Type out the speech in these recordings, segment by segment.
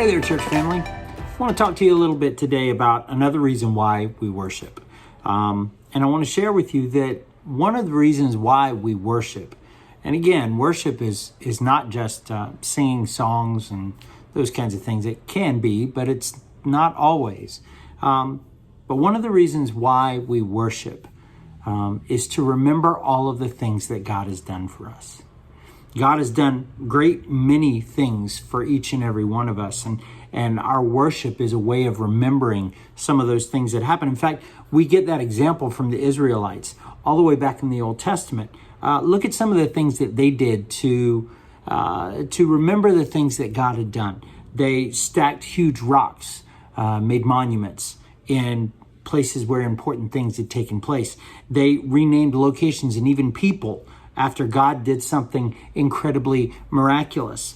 Hey there, church family. I want to talk to you a little bit today about another reason why we worship. And I want to share with you that one of the reasons why we worship, and again, worship is not just singing songs and those kinds of things. It can be, but it's not always. But one of the reasons why we worship is to remember all of the things that God has done for us. God has done great many things for each and every one of us. And our worship is a way of remembering some of those things that happen. In fact, we get that example from the Israelites all the way back in the Old Testament. Look at some of the things that they did to remember the things that God had done. They stacked huge rocks, made monuments in places where important things had taken place. They renamed locations and even people after God did something incredibly miraculous.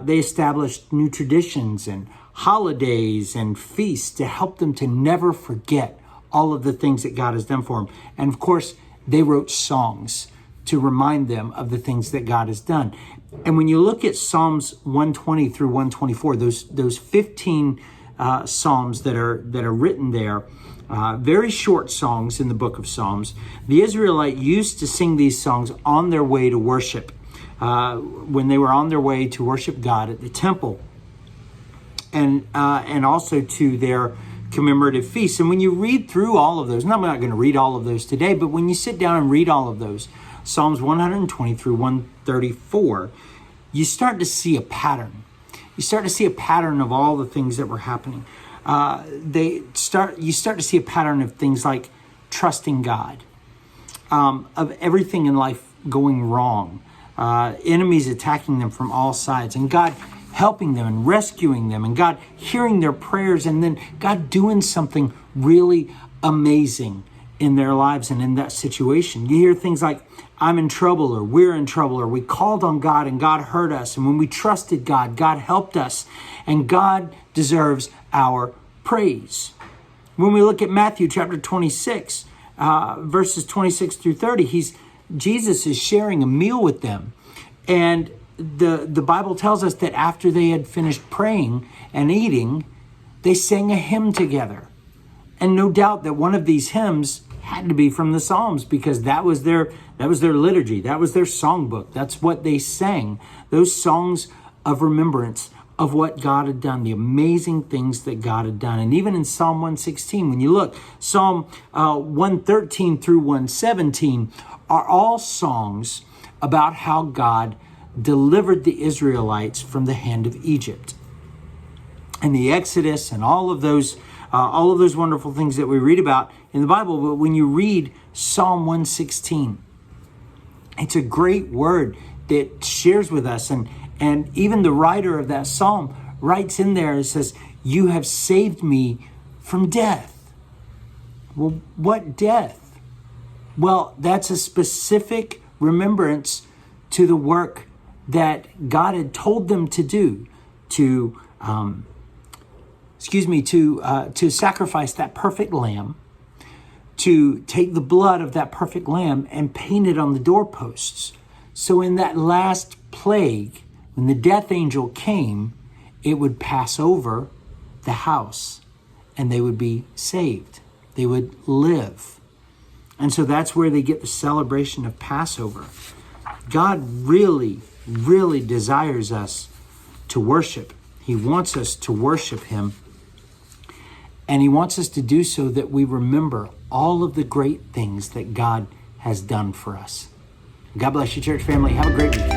They established new traditions and holidays and feasts to help them to never forget all of the things that God has done for them. And of course, they wrote songs to remind them of the things that God has done. And when you look at Psalms 120 through 124, those 15 Psalms that are written there, very short songs in the book of Psalms. The Israelite used to sing these songs on their way to worship, when they were on their way to worship God at the temple, and also to their commemorative feasts. And when you read through all of those, and I'm not going to read all of those today, but when you sit down and read all of those, Psalms 120 through 134, you start to see a pattern. You start to see a pattern of all the things that were happening. You start to see a pattern of things like trusting God, of everything in life going wrong, enemies attacking them from all sides, and God helping them and rescuing them, and God hearing their prayers, and then God doing something really amazing in their lives and in that situation. You hear things like, I'm in trouble, or we're in trouble, or we called on God and God heard us. And when we trusted God, God helped us, and God deserves our praise. When we look at Matthew chapter 26, verses 26 through 30, Jesus is sharing a meal with them. And the Bible tells us that after they had finished praying and eating, they sang a hymn together. And no doubt that one of these hymns had to be from the Psalms, because that was their liturgy. That was their songbook. That's what they sang. Those songs of remembrance of what God had done, the amazing things that God had done. And even in Psalm 116, when you look, Psalm 113 through 117 are all songs about how God delivered the Israelites from the hand of Egypt. And the Exodus and all of those wonderful things that we read about in the Bible. But when you read Psalm 116, it's a great word that shares with us. And even the writer of that psalm writes in there, it says, you have saved me from death. Well, what death? Well, that's a specific remembrance to the work that God had told them to do, to sacrifice that perfect lamb, to take the blood of that perfect lamb and paint it on the doorposts. So in that last plague, when the death angel came, it would pass over the house and they would be saved. They would live. And so that's where they get the celebration of Passover. God really, really desires us to worship. He wants us to worship him. And he wants us to do so that we remember all of the great things that God has done for us. God bless you, church family. Have a great week.